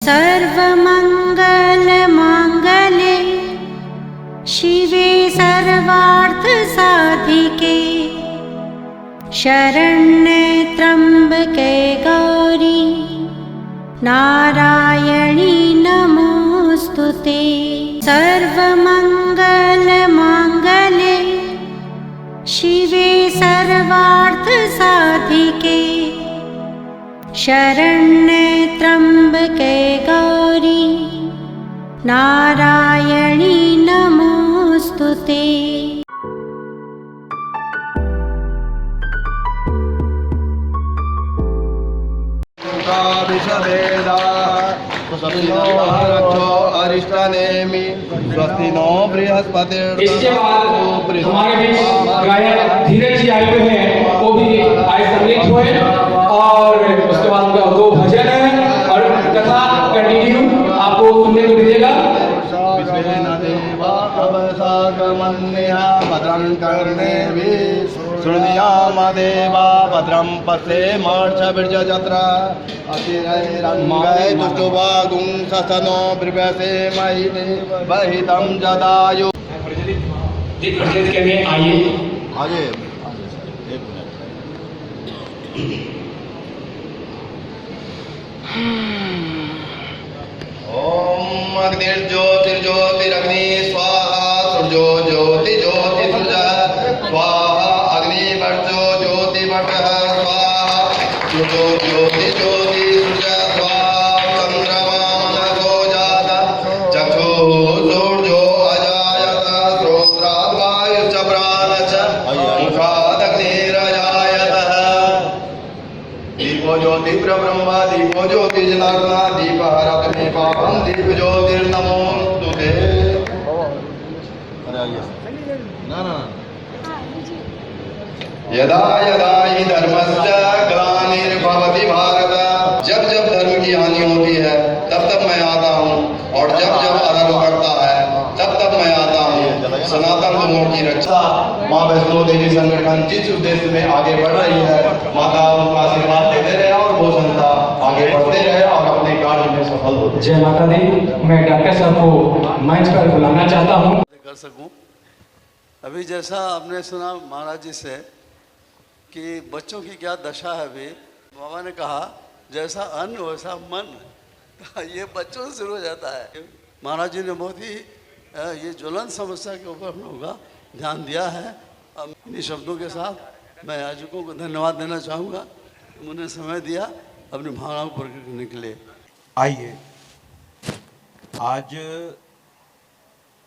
सर्वमङ्गलमाङ्गल्ये शिवे सर्वार्थसाधिके शरण्ये त्र्यम्बके गौरी नारायणी नमोऽस्तुते। सर्वमङ्गलमाङ्गल्ये शिवे सर्वार्थसाधिके शरण्ये त्र्यम्बके गौरी नारायणी नमोऽस्तुते। अरिष्टनेमि स्वस्ति नो बृहस्पतिर्दधातु। इसके बाद हमारे बीच गायक धीरज जी आए हुए हैं, वो भी आए सम्मिलित हुए और उसके बाद उनका दो भजन है और कथा कंटिन्यू आपको सुनने को मिलेगा। भद्रं कर्णेभिः शृणुयामदेवा भद्रं पश्येमाक्षभिर्यजत्रा अतिरैरङ्गै दुष्टुवागुं ससनो ब्रवीषे महिते वहितं जदायु। प्रज्वलित करने आइए आइए ओम अग्निर्ज्योतिर्ज्योतिरग्नि स्वाहा सूर्यो ज्योति ज्योति सूर्य स्वाहा अग्निवर्चो ज्योतिवर्चः स्वाहा सूर्यो ज्योति ज्योति सूर्य स्वाहा चंद्रमा मनसो जात चक्षुः सूर्यो अजायत श्रोत्रात् वायुश्च प्राणश्च मुखादग्निरजायतः। दीपो ज्योति ब्रह्म दीपो ज्योति जनार्दना दीप हरग्नि पापं दीप ज्योतिर्नमोस्तुते। यदा यदा हि धर्मस्य ग्लानिर्भवति भारत, जब जब धर्म की हानि होती है तब तब मैं आता हूँ और जब जब अधर्म बढ़ता है तब तब मैं आता हूँ सनातन धर्मों की रक्षा। माँ वैष्णो देवी संगठन जिस उद्देश्य में आगे बढ़ रही है, माता उनका आशीर्वाद देते रहे और वो संस्था आगे बढ़ते रहे और अपने कार्य में सफल होते। जय माता दी। मैं डॉक्टर साहब को मंच पर बुलाना चाहता हूँ। कर सकूं। अभी जैसा आपने सुना महाराज जी से कि बच्चों की क्या दशा है, अभी बाबा ने कहा जैसा अन्न वैसा मन, ये बच्चों से शुरू हो जाता है। महाराज जी ने बहुत ही ये ज्वलंत समस्या के ऊपर हम लोगों का ध्यान दिया है। अब इन्हीं शब्दों के साथ मैं आयोजकों को धन्यवाद देना चाहूँगा, उन्होंने समय दिया अपनी भावनाओं को प्रकट करने के लिए। आइए आज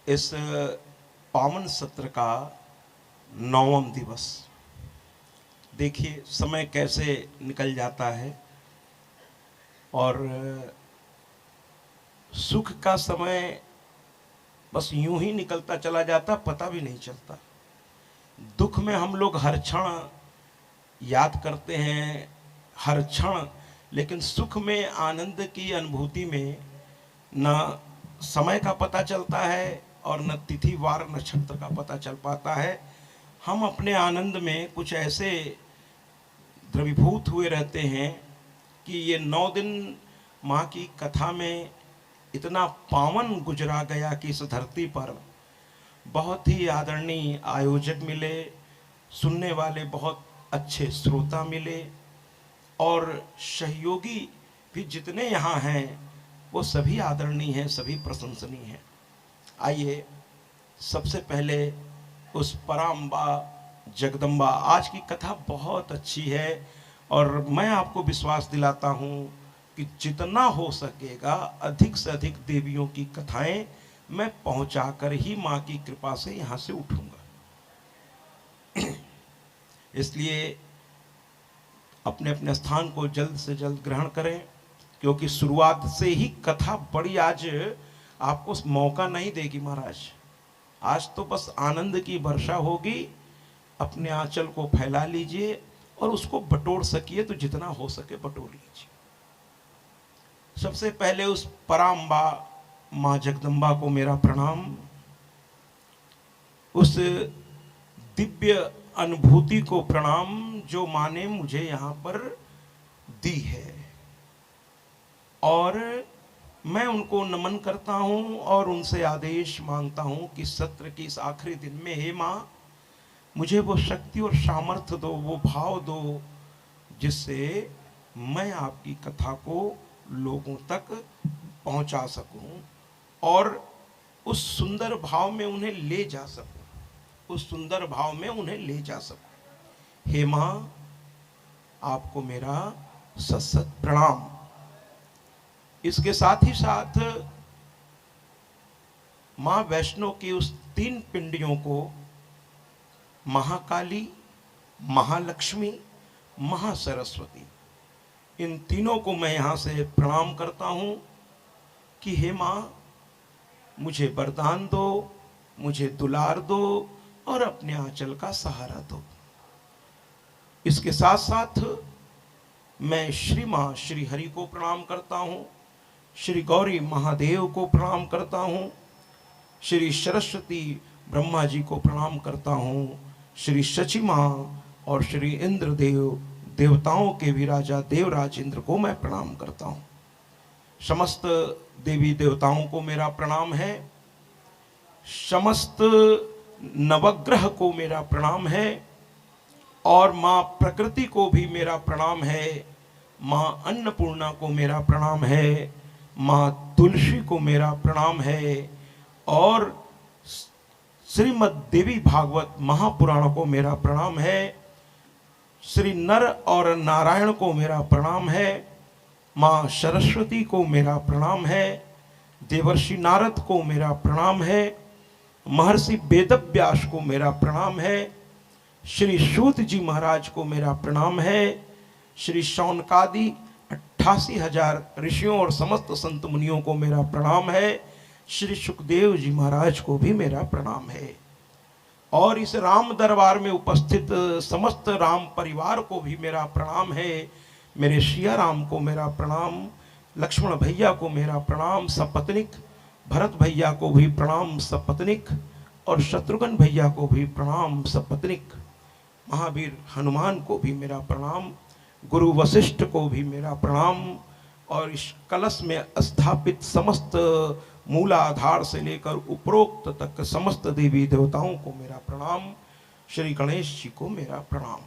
इस पावन सत्र का 9वां दिवस, देखिए समय कैसे निकल जाता है और सुख का समय बस यूं ही निकलता चला जाता, पता भी नहीं चलता। दुख में हम लोग हर क्षण याद करते हैं, हर क्षण, लेकिन सुख में आनंद की अनुभूति में न समय का पता चलता है और न तिथि वार नक्षत्र का पता चल पाता है। हम अपने आनंद में कुछ ऐसे द्रवीभूत हुए रहते हैं कि ये 9 दिन माँ की कथा में इतना पावन गुजरा गया कि इस धरती पर बहुत ही आदरणीय आयोजक मिले, सुनने वाले बहुत अच्छे श्रोता मिले और सहयोगी भी जितने यहाँ हैं वो सभी आदरणीय हैं, सभी प्रशंसनीय हैं। आइए सबसे पहले उस पराम्बा जगदम्बा, आज की कथा बहुत अच्छी है और मैं आपको विश्वास दिलाता हूँ कि जितना हो सकेगा अधिक से अधिक देवियों की कथाएं मैं पहुंचाकर ही माँ की कृपा से यहाँ से उठूंगा। इसलिए अपने अपने स्थान को जल्द से जल्द ग्रहण करें, क्योंकि शुरुआत से ही कथा बड़ी आज आपको मौका नहीं देगी महाराज। आज तो बस आनंद की वर्षा होगी, अपने आंचल को फैला लीजिए और उसको बटोर सकिए तो जितना हो सके बटोर लीजिए। सबसे पहले उस पराम्बा माँ जगदम्बा को मेरा प्रणाम। उस दिव्य अनुभूति को प्रणाम जो माँ ने मुझे यहाँ पर दी है। और मैं उनको नमन करता हूँ और उनसे आदेश मांगता हूँ कि सत्र के इस आखिरी दिन में हे माँ, मुझे वो शक्ति और सामर्थ्य दो, वो भाव दो, जिससे मैं आपकी कथा को लोगों तक पहुंचा सकूं और उस सुंदर भाव में उन्हें ले जा सकूं, उस सुंदर भाव में उन्हें ले जा सकूं। हे माँ, आपको मेरा सत सत प्रणाम। इसके साथ ही साथ माँ वैष्णो की उस 3 पिंडियों को, महाकाली, महालक्ष्मी, महासरस्वती, इन तीनों को मैं यहाँ से प्रणाम करता हूँ कि हे माँ, मुझे वरदान दो, मुझे दुलार दो और अपने आंचल का सहारा दो। इसके साथ साथ मैं श्री माँ श्री हरि को प्रणाम करता हूँ, श्री गौरी महादेव को प्रणाम करता हूँ, श्री सरस्वती ब्रह्मा जी को प्रणाम करता हूँ, श्री शची माँ और श्री इंद्रदेव देवताओं के भी राजा देवराज इंद्र को मैं प्रणाम करता हूँ। समस्त देवी देवताओं को मेरा प्रणाम है, समस्त नवग्रह को मेरा प्रणाम है और माँ प्रकृति को भी मेरा प्रणाम है, माँ अन्नपूर्णा को मेरा प्रणाम है, माँ तुलसी को मेरा प्रणाम है और श्रीमद् देवी भागवत महापुराण को मेरा प्रणाम है, श्री नर और नारायण को मेरा प्रणाम है, माँ सरस्वती को मेरा प्रणाम है, देवर्षि नारद को मेरा प्रणाम है, महर्षि वेदव्यास को मेरा प्रणाम है, श्री सूत जी महाराज को मेरा प्रणाम है, श्री शौनकादि 88,000 ऋषियों और समस्त संत मुनियों को मेरा प्रणाम है, श्री सुखदेव जी महाराज को भी मेरा प्रणाम है और इस राम दरबार में उपस्थित समस्त राम परिवार को भी मेरा प्रणाम है। मेरे सिया राम को मेरा प्रणाम, लक्ष्मण भैया को मेरा प्रणाम सपत्निक, भरत भैया को भी प्रणाम सपत्निक और शत्रुघ्न भैया को भी प्रणाम सपत्निक, महावीर हनुमान को भी मेरा प्रणाम, गुरु वशिष्ठ को भी मेरा प्रणाम और इस कलश में स्थापित समस्त मूलाधार से लेकर उपरोक्त तक समस्त देवी देवताओं को मेरा प्रणाम, श्री गणेश जी को मेरा प्रणाम।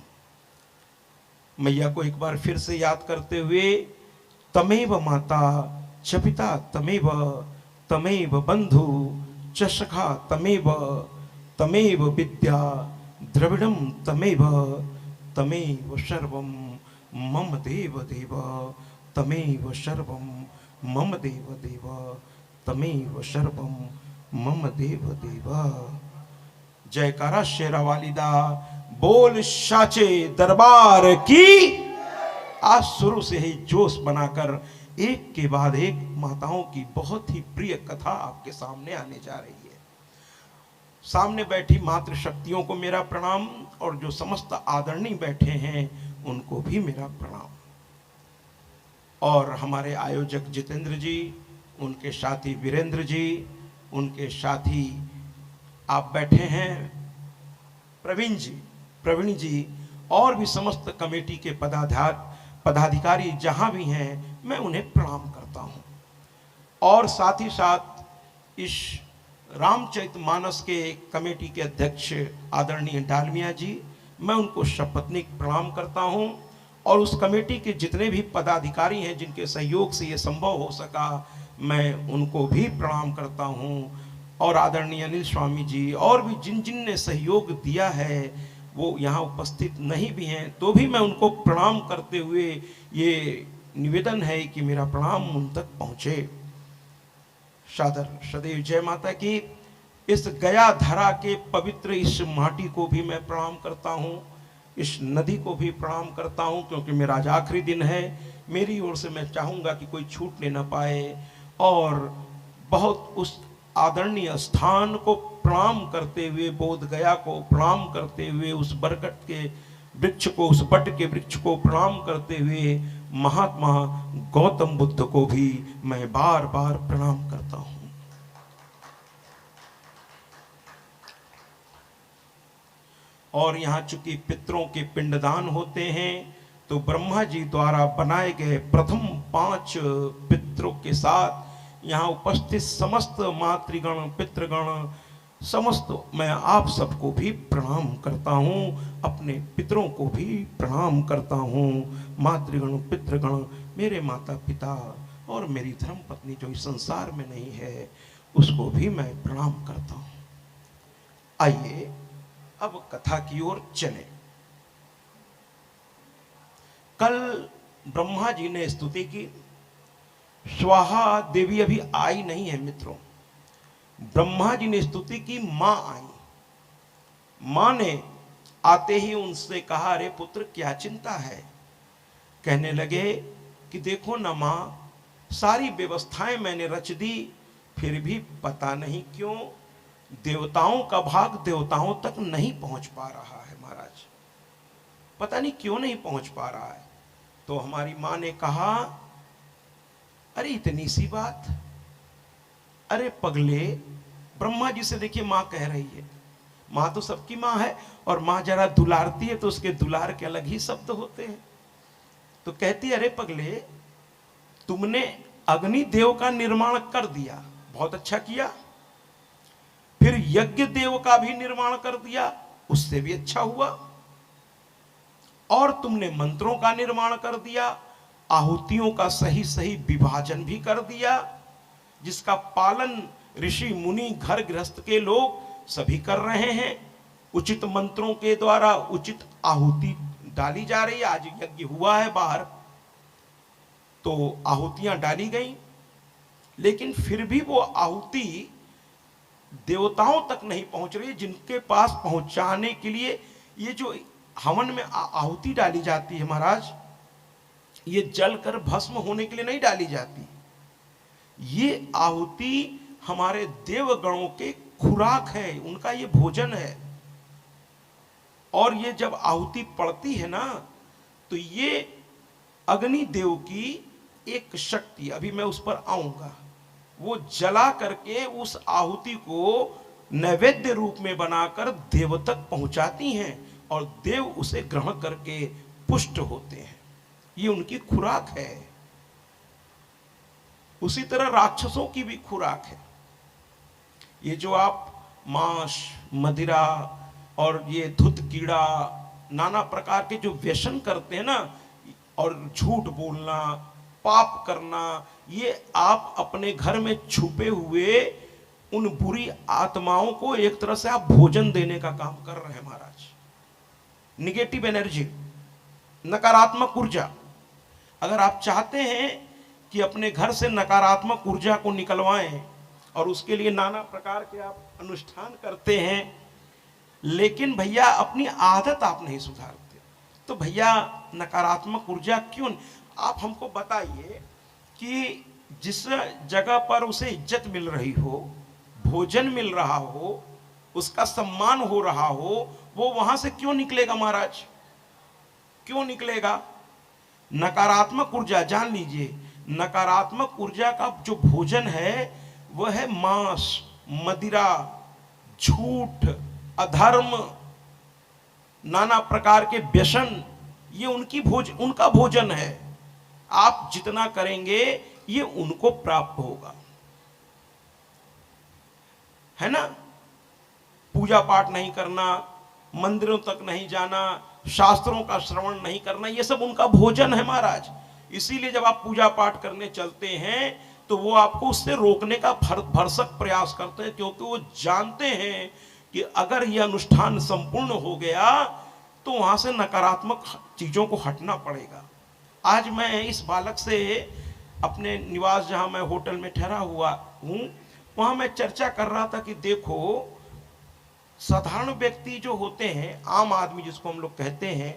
मैया को एक बार फिर से याद करते हुए, तमेव माता च पिता तमेव, तमेव बंधु च सखा तमेव, तमेव विद्या द्रविड़म तमेव, तमेव सर्वम मम देव देव, तमेव सर्वम मम देव देव, तमेव सर्वम मम देव देव। जयकारा शेरा वालिदा, बोल साचे दरबार की। आज शुरू से ही जोश बनाकर एक के बाद एक माताओं की बहुत ही प्रिय कथा आपके सामने आने जा रही है। सामने बैठी मातृ शक्तियों को मेरा प्रणाम और जो समस्त आदरणीय बैठे हैं उनको भी मेरा प्रणाम और हमारे आयोजक जितेंद्र जी, उनके साथी वीरेंद्र जी, उनके साथी आप बैठे हैं प्रवीण जी और भी समस्त कमेटी के पदाधिकारी जहां भी हैं, मैं उन्हें प्रणाम करता हूं और साथ ही साथ इस रामचरितमानस के कमेटी के अध्यक्ष आदरणीय डालमिया जी, मैं उनको सपत्नीक प्रणाम करता हूं और उस कमेटी के जितने भी पदाधिकारी हैं जिनके सहयोग से ये संभव हो सका, मैं उनको भी प्रणाम करता हूं और आदरणीय अनिल स्वामी जी और भी जिन जिन ने सहयोग दिया है वो यहाँ उपस्थित नहीं भी हैं, तो भी मैं उनको प्रणाम करते हुए ये निवेदन है कि मेरा प्रणाम उन तक पहुँचे। सादर सदैव जय माता की। इस गया धरा के पवित्र इस माटी को भी मैं प्रणाम करता हूँ, इस नदी को भी प्रणाम करता हूँ क्योंकि मेरा आज आखिरी दिन है। मेरी ओर से मैं चाहूँगा कि कोई छूटने न पाए और बहुत उस आदरणीय स्थान को प्रणाम करते हुए, बोध गया को प्रणाम करते हुए, उस बरगद के वृक्ष को, उस बट के वृक्ष को प्रणाम करते हुए महात्मा गौतम बुद्ध को भी मैं बार बार प्रणाम करता हूँ। और यहाँ चूंकि पितरों के पिंडदान होते हैं तो ब्रह्मा जी द्वारा बनाए गए प्रथम 5 पितरों के साथ यहाँ उपस्थित समस्त मातृगण पितृगण समस्त मैं आप सबको भी प्रणाम करता हूँ, अपने पितरों को भी प्रणाम करता हूँ। मातृगण पितृगण मेरे माता पिता और मेरी धर्म पत्नी जो इस संसार में नहीं है उसको भी मैं प्रणाम करता हूँ। आइए अब कथा की ओर चलें। कल ब्रह्मा जी ने स्तुति की, स्वाहा देवी अभी आई नहीं है मित्रों। ब्रह्मा जी ने स्तुति की, मां आई। मां ने आते ही उनसे कहा, अरे पुत्र क्या चिंता है? कहने लगे कि देखो ना मां, सारी व्यवस्थाएं मैंने रच दी, फिर भी पता नहीं क्यों देवताओं का भाग देवताओं तक नहीं पहुंच पा रहा है महाराज, पता नहीं क्यों नहीं पहुंच पा रहा है। तो हमारी मां ने कहा, अरे इतनी सी बात, अरे पगले, ब्रह्मा जी से देखिए मां कह रही है, मां तो सबकी मां है और मां जरा दुलारती है तो उसके दुलार के अलग ही शब्द होते हैं। तो कहती है, अरे पगले, तुमने अग्नि देव का निर्माण कर दिया, बहुत अच्छा किया, फिर यज्ञ देव का भी निर्माण कर दिया, उससे भी अच्छा हुआ, और तुमने मंत्रों का निर्माण कर दिया, आहुतियों का सही सही विभाजन भी कर दिया, जिसका पालन ऋषि मुनि घर गृहस्थ के लोग सभी कर रहे हैं। उचित मंत्रों के द्वारा उचित आहुति डाली जा रही है। आज यज्ञ हुआ है बाहर, तो आहुतियां डाली गई, लेकिन फिर भी वो आहुति देवताओं तक नहीं पहुंच रही, जिनके पास पहुंचाने के लिए ये जो हवन में आहुति डाली जाती है महाराज, ये जलकर भस्म होने के लिए नहीं डाली जाती। ये आहुति हमारे देवगणों के खुराक है, उनका ये भोजन है। और ये जब आहुति पड़ती है ना, तो ये अग्नि देव की एक शक्ति, अभी मैं उस पर आऊंगा, वो जला करके उस आहुति को नैवेद्य रूप में बनाकर देव तक पहुंचाती हैं और देव उसे ग्रहण करके पुष्ट होते हैं। ये उनकी खुराक है। उसी तरह राक्षसों की भी खुराक है। ये जो आप मांस, मदिरा और ये धुत कीड़ा, नाना प्रकार के जो व्यसन करते हैं ना, और झूठ बोलना, पाप करना, ये आप अपने घर में छुपे हुए उन बुरी आत्माओं को एक तरह से आप भोजन देने का काम कर रहे हैं महाराज। निगेटिव एनर्जी, नकारात्मक ऊर्जा। अगर आप चाहते हैं कि अपने घर से नकारात्मक ऊर्जा को निकलवाएं और उसके लिए नाना प्रकार के आप अनुष्ठान करते हैं, लेकिन भैया अपनी आदत आप नहीं सुधारते, तो भैया नकारात्मक ऊर्जा क्यों? आप हमको बताइए कि जिस जगह पर उसे इज्जत मिल रही हो, भोजन मिल रहा हो, उसका सम्मान हो रहा हो, वो वहां से क्यों निकलेगा महाराज? क्यों निकलेगा? नकारात्मक ऊर्जा, जान लीजिए, नकारात्मक ऊर्जा का जो भोजन है वह है मांस, मदिरा, झूठ, अधर्म, नाना प्रकार के व्यसन। ये उनका भोजन है। आप जितना करेंगे ये उनको प्राप्त होगा, है ना? पूजा पाठ नहीं करना, मंदिरों तक नहीं जाना, शास्त्रों का श्रवण नहीं करना, ये सब उनका भोजन है महाराज। इसीलिए जब आप पूजा पाठ करने चलते हैं तो वो आपको उससे रोकने का भरसक प्रयास करते हैं, क्योंकि वो जानते हैं कि अगर यह अनुष्ठान संपूर्ण हो गया तो वहां से नकारात्मक चीजों को हटना पड़ेगा। आज मैं इस बालक से अपने निवास, जहां मैं होटल में ठहरा हुआ हूं, वहां मैं चर्चा कर रहा था कि देखो, साधारण व्यक्ति जो होते हैं, आम आदमी जिसको हम लोग कहते हैं,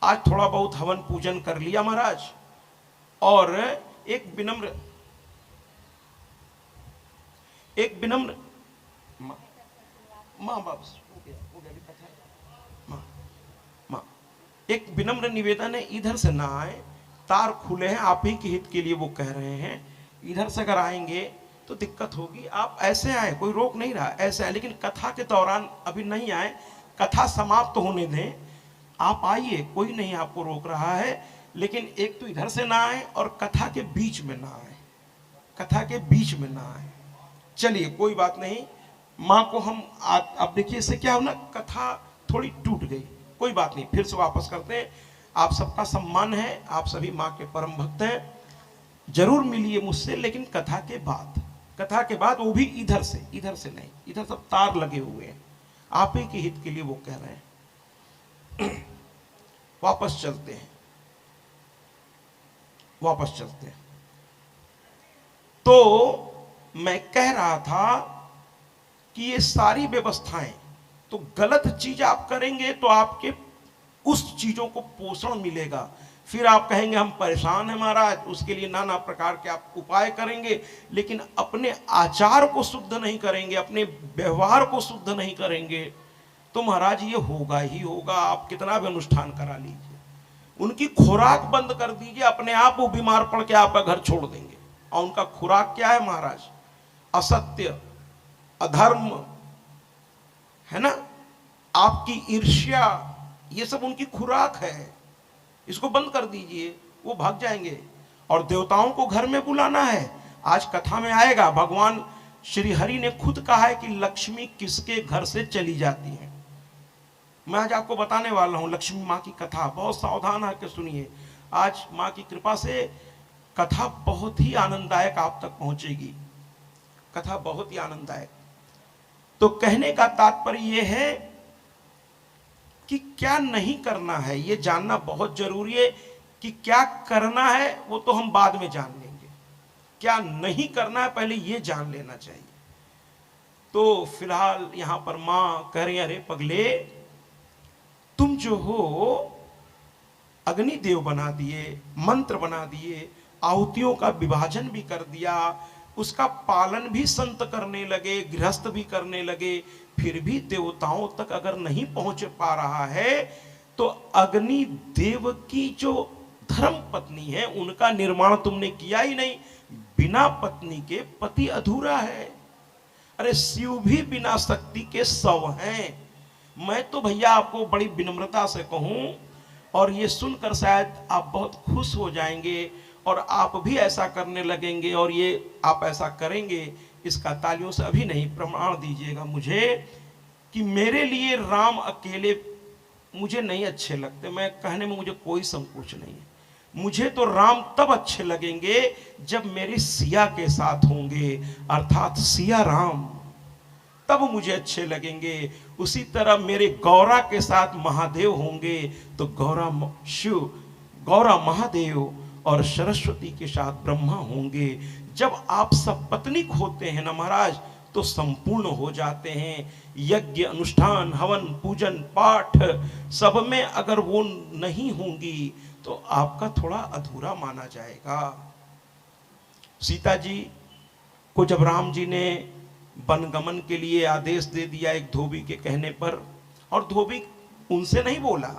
आज थोड़ा बहुत हवन पूजन कर लिया महाराज, और एक विनम्र माँ बाप माँ एक विनम्र निवेदन है, इधर से ना आए, तार खुले हैं, आप ही के हित के लिए वो कह रहे हैं। इधर से अगर आएंगे तो दिक्कत होगी। आप ऐसे आए, कोई रोक नहीं रहा, ऐसे आए, लेकिन कथा के दौरान अभी नहीं आए, कथा समाप्त होने दें, आप आइए, कोई नहीं आपको रोक रहा है, लेकिन एक तो इधर से ना आए और कथा के बीच में ना आए। कथा के बीच में ना आए। चलिए कोई बात नहीं, माँ को हम अब देखिए इससे क्या हो ना, कथा थोड़ी टूट गई, कोई बात नहीं, फिर से वापस करते हैं। आप सबका सम्मान है, आप सभी माँ के परम भक्त हैं, जरूर मिलिए मुझसे, लेकिन कथा के बाद, कथा के बाद वो भी इधर से नहीं, इधर सब तार लगे हुए हैं, आप ही के हित के लिए वो कह रहे हैं। वापस चलते हैं। तो मैं कह रहा था कि ये सारी व्यवस्थाएं, तो गलत चीज आप करेंगे तो आपके उस चीजों को पोषण मिलेगा, फिर आप कहेंगे हम परेशान हैं महाराज, उसके लिए नाना प्रकार के आप उपाय करेंगे, लेकिन अपने आचार को शुद्ध नहीं करेंगे, अपने व्यवहार को शुद्ध नहीं करेंगे, तो महाराज ये होगा ही होगा। आप कितना भी अनुष्ठान करा लीजिए, उनकी खुराक बंद कर दीजिए, अपने आप वो बीमार पड़ के आपका घर छोड़ देंगे। और उनका खुराक क्या है महाराज? असत्य, अधर्म, है ना, आपकी ईर्ष्या, ये सब उनकी खुराक है। इसको बंद कर दीजिए, वो भाग जाएंगे। और देवताओं को घर में बुलाना है, आज कथा में आएगा, भगवान श्री हरि ने खुद कहा है कि लक्ष्मी किसके घर से चली जाती है। मैं आज आपको बताने वाला हूं लक्ष्मी माँ की कथा, बहुत सावधान होकर सुनिए। आज माँ की कृपा से कथा बहुत ही आनंददायक आप तक पहुंचेगी, कथा बहुत ही आनंददायक। तो कहने का तात्पर्य यह है कि क्या नहीं करना है ये जानना बहुत जरूरी है। कि क्या करना है वो तो हम बाद में जान लेंगे, क्या नहीं करना है पहले ये जान लेना चाहिए। तो फिलहाल यहां पर मां कह रही, अरे पगले, तुम जो हो अग्निदेव बना दिए, मंत्र बना दिए, आहुतियों का विभाजन भी कर दिया, उसका पालन भी संत करने लगे, गृहस्थ भी करने लगे, फिर भी देवताओं तक अगर नहीं पहुंच पा रहा है तो अग्नि देव की जो धर्म पत्नी है उनका निर्माण तुमने किया ही नहीं। बिना पत्नी के पति अधूरा है। अरे शिव भी बिना शक्ति के 100 हैं। मैं तो भैया आपको बड़ी विनम्रता से कहूं, और ये सुनकर शायद आप बहुत खुश हो जाएंगे और आप भी ऐसा करने लगेंगे, और ये आप ऐसा करेंगे, इसका तालियों से अभी नहीं प्रमाण दीजिएगा मुझे कि मेरे लिए राम अकेले मुझे नहीं अच्छे लगते। मैं कहने में मुझे कोई संकोच नहीं है। मुझे तो राम तब अच्छे लगेंगे जब मेरी सिया के साथ होंगे, अर्थात सिया राम, तब मुझे अच्छे लगेंगे। उसी तरह मेरे गौरा के साथ महादेव होंगे तो गौरा शिव, गौरा महादेव और सरस्वती के साथ ब्रह्मा होंगे। जब आप सब पत्नीक होते हैं ना महाराज तो संपूर्ण हो जाते हैं। यज्ञ, अनुष्ठान, हवन, पूजन, पाठ सब में अगर वो नहीं होंगी तो आपका थोड़ा अधूरा माना जाएगा। सीता जी को जब राम जी ने वनगमन के लिए आदेश दे दिया एक धोबी के कहने पर, और धोबी उनसे नहीं बोला,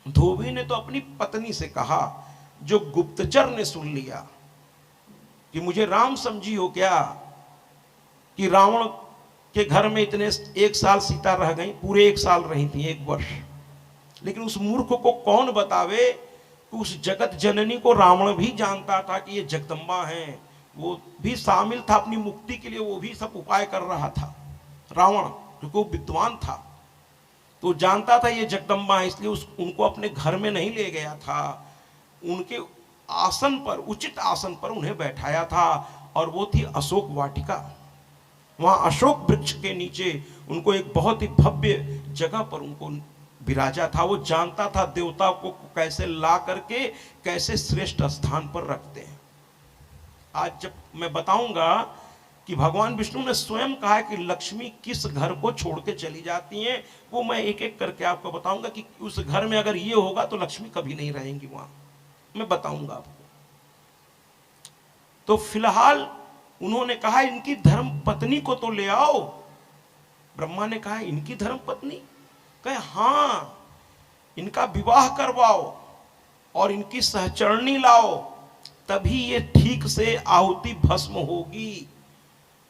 धोबी ने तो अपनी पत्नी से कहा, जो गुप्तचर ने सुन लिया कि मुझे राम समझी हो क्या, कि रावण के घर में इतने 1 साल सीता रह गई, पूरे 1 साल रही थी, 1 वर्ष। लेकिन उस मूर्ख को कौन बतावे कि उस जगत जननी को रावण भी जानता था कि ये जगदम्बा हैं, वो भी शामिल था अपनी मुक्ति के लिए, वो भी सब उपाय कर रहा था रावण, क्योंकि वो विद्वान था, तो जानता था ये जगदम्बा है, इसलिए उनको अपने घर में नहीं ले गया था, उनके आसन पर, उचित आसन पर उन्हें बैठाया था, और वो थी अशोक वाटिका। वहां अशोक वृक्ष के नीचे उनको एक बहुत ही भव्य जगह पर उनको विराजा था। वो जानता था देवता को कैसे ला करके कैसे श्रेष्ठ स्थान पर रखते हैं। आज जब मैं बताऊंगा कि भगवान विष्णु ने स्वयं कहा है कि लक्ष्मी किस घर को छोड़ के चली जाती हैं, वो मैं एक एक करके आपको बताऊंगा कि उस घर में अगर ये होगा तो लक्ष्मी कभी नहीं रहेंगी, वहां मैं बताऊंगा आपको। तो फिलहाल उन्होंने कहा इनकी धर्म पत्नी को तो ले आओ। ब्रह्मा ने कहा इनकी धर्म पत्नी? कहे हाँ, इनका विवाह करवाओ और इनकी सहचरणी लाओ, तभी ये ठीक से आहुति भस्म होगी,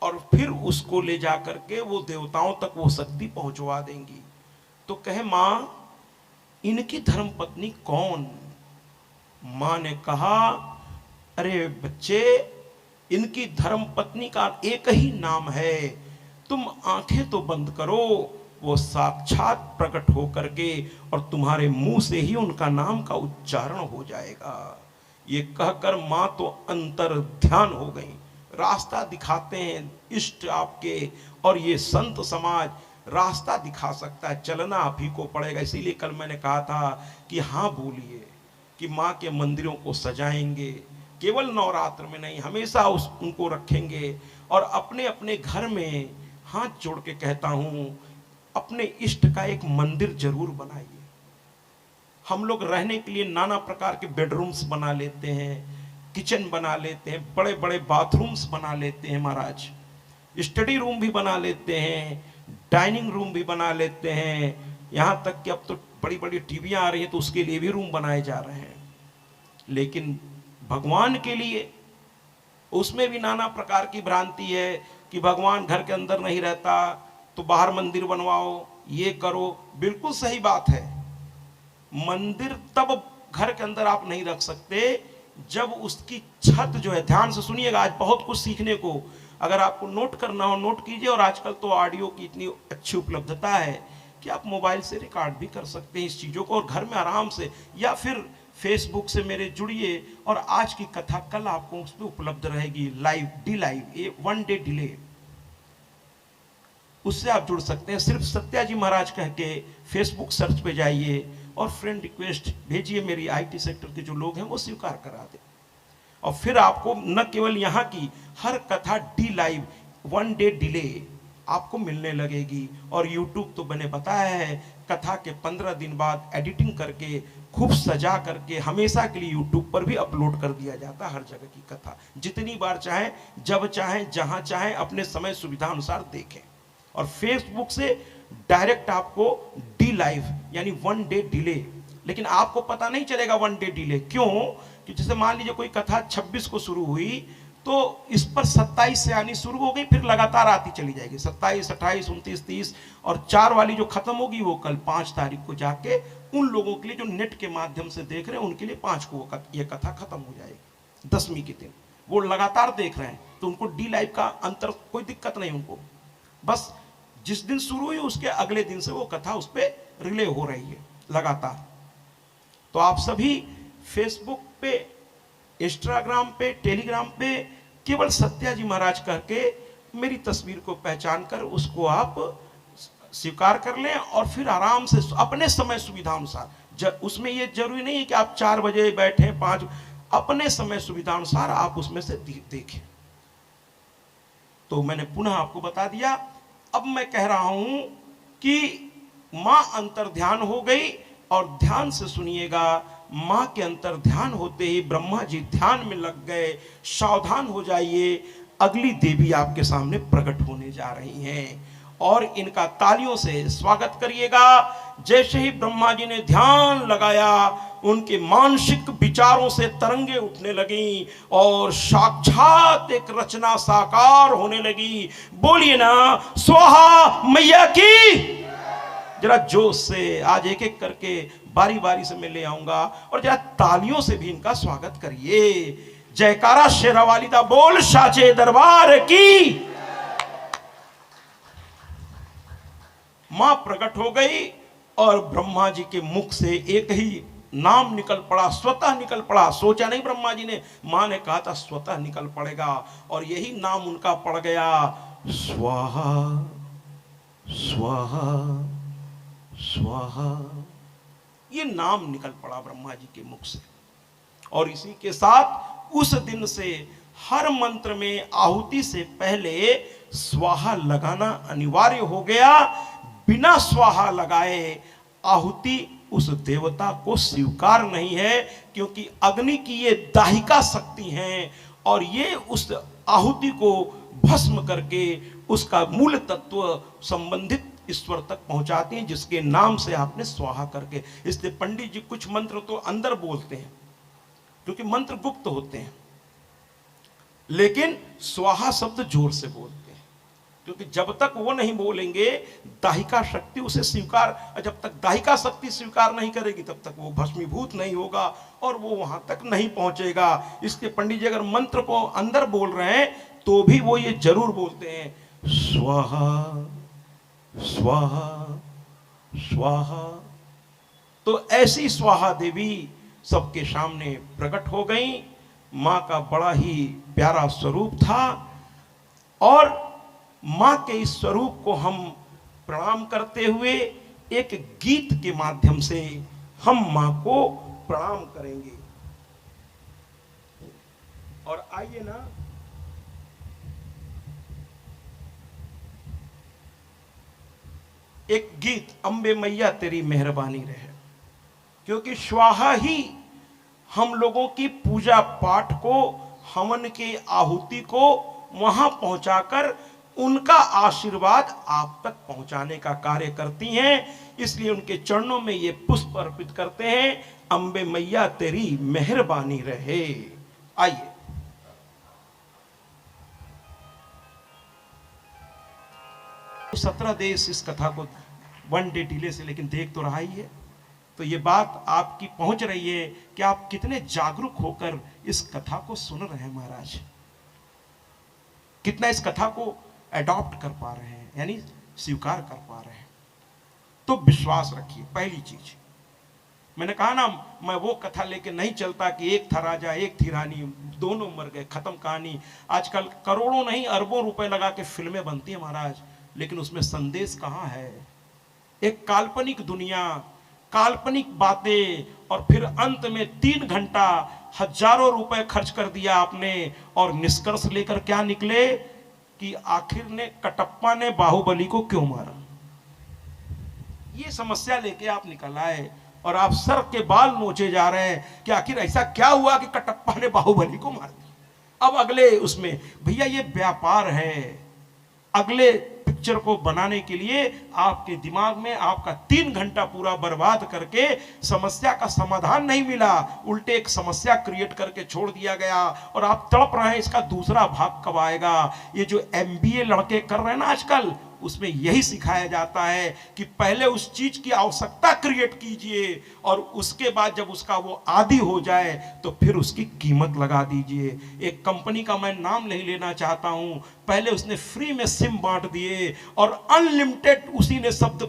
और फिर उसको ले जा करके वो देवताओं तक वो शक्ति पहुंचवा देंगी। तो कहे मां इनकी धर्म पत्नी कौन? मां ने कहा अरे बच्चे, इनकी धर्म पत्नी का एक ही नाम है। तुम आंखें तो बंद करो, वो साक्षात प्रकट हो करके और तुम्हारे मुंह से ही उनका नाम का उच्चारण हो जाएगा। ये कहकर मां तो अंतर ध्यान हो गई। रास्ता दिखाते हैं इष्ट आपके, और ये संत समाज रास्ता दिखा सकता है, चलना आप ही को पड़ेगा। इसीलिए कल मैंने कहा था कि हाँ बोलिए कि माँ के मंदिरों को सजाएंगे, केवल नवरात्र में नहीं, हमेशा उनको रखेंगे। और अपने अपने घर में हाथ जोड़ के कहता हूँ, अपने इष्ट का एक मंदिर जरूर बनाइए। हम लोग रहने के लिए नाना प्रकार के बेडरूम्स बना लेते हैं, किचन बना लेते हैं, बड़े बड़े बाथरूम्स बना लेते हैं महाराज, स्टडी रूम भी बना लेते हैं, डाइनिंग रूम भी बना लेते हैं, यहाँ तक कि अब तो बड़ी बड़ी टीवियाँ आ रही हैं तो उसके लिए भी रूम बनाए जा रहे हैं। लेकिन भगवान के लिए उसमें भी नाना प्रकार की भ्रांति है कि भगवान घर के अंदर नहीं रहता तो बाहर मंदिर बनवाओ, ये करो। बिल्कुल सही बात है, मंदिर तब घर के अंदर आप नहीं रख सकते जब उसकी छत जो है, ध्यान से सुनिएगा, आज बहुत कुछ सीखने को, अगर आपको नोट करना हो नोट कीजिए। और आजकल तो ऑडियो की इतनी अच्छी उपलब्धता है कि आप मोबाइल से रिकॉर्ड भी कर सकते हैं इस चीज़ों को, और घर में आराम से, या फिर फेसबुक से मेरे जुड़िए और आज की कथा कल आपको उस पर उपलब्ध रहेगी लाइव, डी लाइव, ये 1 डे डिले, उससे आप जुड़ सकते हैं। सिर्फ सत्याजी महाराज कह के फेसबुक सर्च पे जाइए और फ्रेंड रिक्वेस्ट भेजिए, मेरी IT सेक्टर के जो लोग हैं वो स्वीकार करा दे। और फिर आपको न केवल यहाँ की हर कथा डी लाइव 1 डे डिले आपको मिलने लगेगी। और YouTube तो मैंने बताया है, कथा के 15 दिन बाद एडिटिंग करके खूब सजा करके हमेशा के लिए YouTube पर भी अपलोड कर दिया जाता है। हर जगह की कथा जितनी बार चाहें, जब चाहें, जहां चाहें, अपने समय सुविधा अनुसार देखें। और फेसबुक से डायरेक्ट आपको डी लाइव यानी 1 डे डिले, लेकिन आपको पता नहीं चलेगा 1 डे डिले। क्यों? कि जैसे मान लीजिए कोई कथा 26 को शुरू हुई तो इस पर 27 से आनी शुरू हो गई, फिर लगातार आती चली जाएगी, 27, 28, 29, 30, और 4 वाली जो खत्म होगी वो कल 5 तारीख को जाके उन लोगों के लिए जो नेट के माध्यम से देख रहे हैं उनके लिए 5 को ये कथा खत्म हो जाएगी। 10वीं के दिन वो लगातार देख रहे हैं तो उनको डी लाइव का अंतर कोई दिक्कत नहीं उनको, बस जिस दिन शुरू हुई उसके अगले दिन से वो कथा उस पर रिले हो रही है लगातार। तो आप सभी फेसबुक पे, इंस्टाग्राम पे, टेलीग्राम पे केवल सत्याजी महाराज करके मेरी तस्वीर को पहचान कर उसको आप स्वीकार कर लें और फिर आराम से अपने समय सुविधा अनुसार, उसमें ये जरूरी नहीं है कि आप 4 बजे बैठे, 5, अपने समय सुविधा अनुसार आप उसमें से देखें। तो मैंने पुनः आपको बता दिया। अब मैं कह रहा हूं कि मां अंतर ध्यान हो गई, और ध्यान से सुनिएगा, मां के अंतर ध्यान होते ही ब्रह्मा जी ध्यान में लग गए। सावधान हो जाइए, अगली देवी आपके सामने प्रकट होने जा रही हैं और इनका तालियों से स्वागत करिएगा। जैसे ही ब्रह्मा जी ने ध्यान लगाया, उनके मानसिक विचारों से तरंगे उठने लगी और साक्षात एक रचना साकार होने लगी। बोलिए ना स्वाहा मैया की। जरा जोश से आज एक एक करके बारी बारी से मैं ले आऊंगा और जरा तालियों से भी इनका स्वागत करिए। जयकारा शेरावाली दा बोल, साचे दरबार की। मां प्रकट हो गई और ब्रह्मा जी के मुख से एक ही नाम निकल पड़ा, स्वतः निकल पड़ा। सोचा नहीं ब्रह्मा जी ने, मां ने कहा था स्वतः निकल पड़ेगा, और यही नाम उनका पड़ गया, स्वाहा स्वाहा स्वाहा। ये नाम निकल पड़ा ब्रह्मा जी के मुख से। और इसी के साथ उस दिन से हर मंत्र में आहुति से पहले स्वाहा लगाना अनिवार्य हो गया। बिना स्वाहा लगाए आहुति उस देवता को स्वीकार नहीं है, क्योंकि अग्नि की ये दाहिका शक्ति है और ये उस आहुति को भस्म करके उसका मूल तत्व संबंधित ईश्वर तक पहुंचाती हैं, जिसके नाम से आपने स्वाहा करके। इसलिए पंडित जी कुछ मंत्र तो अंदर बोलते हैं क्योंकि मंत्र गुप्त होते हैं, लेकिन स्वाहा शब्द जोर से बोलते हैं। क्योंकि जब तक वो नहीं बोलेंगे दाहिका शक्ति उसे स्वीकार, जब तक दाहिका शक्ति स्वीकार नहीं करेगी तब तक वो भस्मीभूत नहीं होगा और वो वहां तक नहीं पहुंचेगा। इसके पंडित जी अगर मंत्र को अंदर बोल रहे हैं तो भी वो ये जरूर बोलते हैं स्वाहा स्वाहा स्वाहा। तो ऐसी स्वाहा देवी सबके सामने प्रकट हो गई। मां का बड़ा ही प्यारा स्वरूप था और मां के इस स्वरूप को हम प्रणाम करते हुए एक गीत के माध्यम से हम मां को प्रणाम करेंगे। और आइए ना, एक गीत अंबे मैया तेरी मेहरबानी रहे, क्योंकि स्वाहा ही हम लोगों की पूजा पाठ को, हवन की आहुति को वहां पहुंचाकर उनका आशीर्वाद आप तक पहुंचाने का कार्य करती हैं। इसलिए उनके चरणों में ये पुष्प अर्पित करते हैं। अंबे मैया तेरी मेहरबानी रहे। आइए, तो 17 देश इस कथा को 1 डे डिले से लेकिन देख तो रहा ही है। तो ये बात आपकी पहुंच रही है कि आप कितने जागरूक होकर इस कथा को सुन रहे हैं महाराज, कितना इस कथा को एडॉप्ट कर पा रहे हैं, यानी स्वीकार कर पा रहे हैं। तो विश्वास रखिए। पहली चीज मैंने कहा ना, मैं वो कथा लेके नहीं चलता कि एक था राजा एक थी रानी, दोनों मर गए, खत्म कहानी। आजकल करोड़ों नहीं अरबों रुपए लगा के फिल्में बनती है महाराज, लेकिन उसमें संदेश कहां है? एक काल्पनिक दुनिया, काल्पनिक बातें, और फिर अंत में 3 घंटा हजारों रुपए खर्च कर दिया आपने और निष्कर्ष लेकर क्या निकले कि आखिर ने कटप्पा ने बाहुबली को क्यों मारा। ये समस्या लेके आप निकल आए और आप सर के बाल नोचे जा रहे हैं कि आखिर ऐसा क्या हुआ कि कटप्पा ने बाहुबली को मार दिया। अब अगले उसमें भैया ये व्यापार है, अगले पिक्चर को बनाने के लिए आपके दिमाग में आपका 3 घंटा पूरा बर्बाद करके समस्या का समाधान नहीं मिला, उल्टे एक समस्या क्रिएट करके छोड़ दिया गया और आप तड़प रहे हैं इसका दूसरा भाग कब आएगा। ये जो MBA लड़के कर रहे हैं ना आजकल, उसमें यही सिखाया जाता है कि पहले उस चीज की आवश्यकता क्रिएट कीजिए और उसके बाद जब उसका वो आदी हो जाए तो फिर उसकी कीमत लगा दीजिए। एक कंपनी का मैं नाम नहीं लेना चाहता हूं, पहले उसने फ्री में सिम बांट दिए और अनलिमिटेड उसी ने शब्द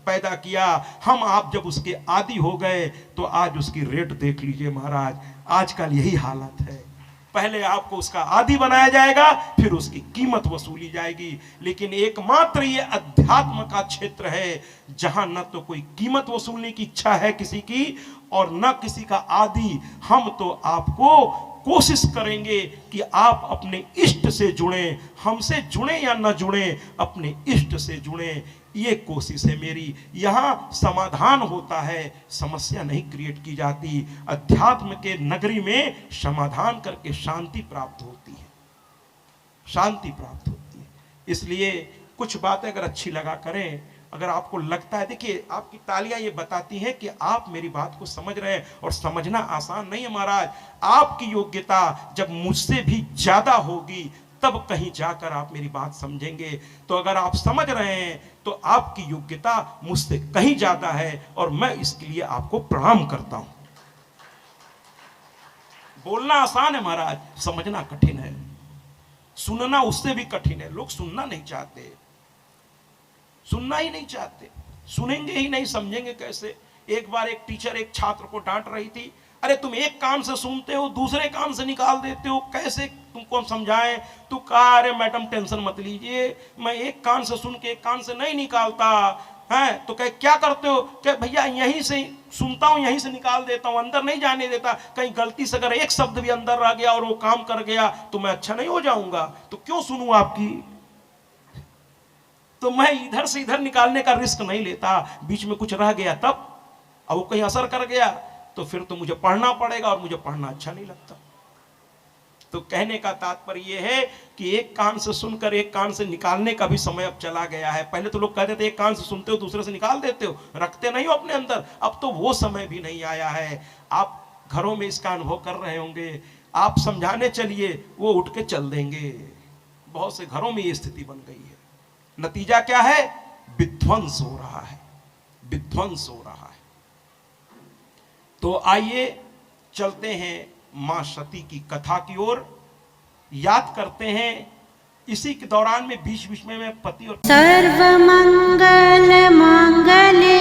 पैदा किया। हम आप जब उसके आदी हो गए तो आज उसकी रेट देख लीजिए महाराज। आजकल यही हालत है, पहले आपको उसका आदी बनाया जाएगा फिर उसकी कीमत वसूली जाएगी। लेकिन एकमात्र ये अध्यात्म का क्षेत्र है जहां न तो कोई कीमत वसूलने की इच्छा है किसी की और न किसी का आदी। हम तो आपको कोशिश करेंगे कि आप अपने इष्ट से जुड़ें, हमसे जुड़ें या न जुड़ें, अपने इष्ट से जुड़ें। ये कोशिश है मेरी। यहाँ समाधान होता है, समस्या नहीं क्रिएट की जाती। अध्यात्म के नगरी में समाधान करके शांति प्राप्त होती है, शांति प्राप्त होती है। इसलिए कुछ बातें अगर अच्छी लगा करें, अगर आपको लगता है, देखिए आपकी तालियां ये बताती हैं कि आप मेरी बात को समझ रहे हैं और समझना आसान नहीं है महाराज। आपकी योग्यता जब मुझसे भी ज्यादा होगी तब कहीं जाकर आप मेरी बात समझेंगे। तो अगर आप समझ रहे हैं तो आपकी योग्यता मुझसे कहीं ज्यादा है और मैं इसके लिए आपको प्रणाम करता हूं। बोलना आसान है महाराज, समझना कठिन है, सुनना उससे भी कठिन है। लोग सुनना नहीं चाहते, सुनना ही नहीं चाहते, सुनेंगे ही नहीं, समझेंगे कैसे। एक बार एक टीचर एक छात्र को डांट रही थी, अरे तुम एक कान से सुनते हो दूसरे कान से निकाल देते हो, कैसे तुमको समझाएं। तो कहा अरे मैडम टेंशन मत लीजिए, मैं एक कान से सुन के एक कान से नहीं निकालता है। तो कहे क्या करते हो? कहे भैया यहीं से सुनता हूं यहीं से निकाल देता हूं, अंदर नहीं जाने देता। कहीं गलती से अगर एक शब्द भी अंदर रह गया और वो काम कर गया तो मैं अच्छा नहीं हो जाऊंगा, तो क्यों सुनूं आपकी। तो मैं इधर से इधर निकालने का रिस्क नहीं लेता, बीच में कुछ रह गया तब, अब वो कहीं असर कर गया तो फिर तो मुझे पढ़ना पड़ेगा और मुझे पढ़ना अच्छा नहीं लगता। तो कहने का तात्पर्य यह है कि एक कान से सुनकर एक कान से निकालने का भी समय अब चला गया है। पहले तो लोग कहते थे एक कान से सुनते हो दूसरे से निकाल देते हो, रखते नहीं हो अपने अंदर। अब तो वो समय भी नहीं आया है। आप घरों में इसका अनुभव कर रहे होंगे, आप समझाने चलिए वो उठ के चल देंगे। बहुत से घरों में ये स्थिति बन गई है। नतीजा क्या है? विध्वंस हो रहा है, विध्वंस हो रहा है। तो आइए चलते हैं मां सती की कथा की ओर, याद करते हैं। इसी के दौरान में बीच बीच में मैं पति और सर्वमंगल मांगल्ये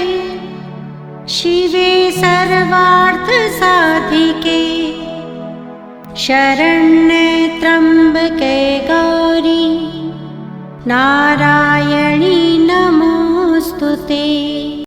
शिवे सर्वार्थ साधिके शरण्ये त्र्यंबके गौरी नारायणी नमोस्तुते।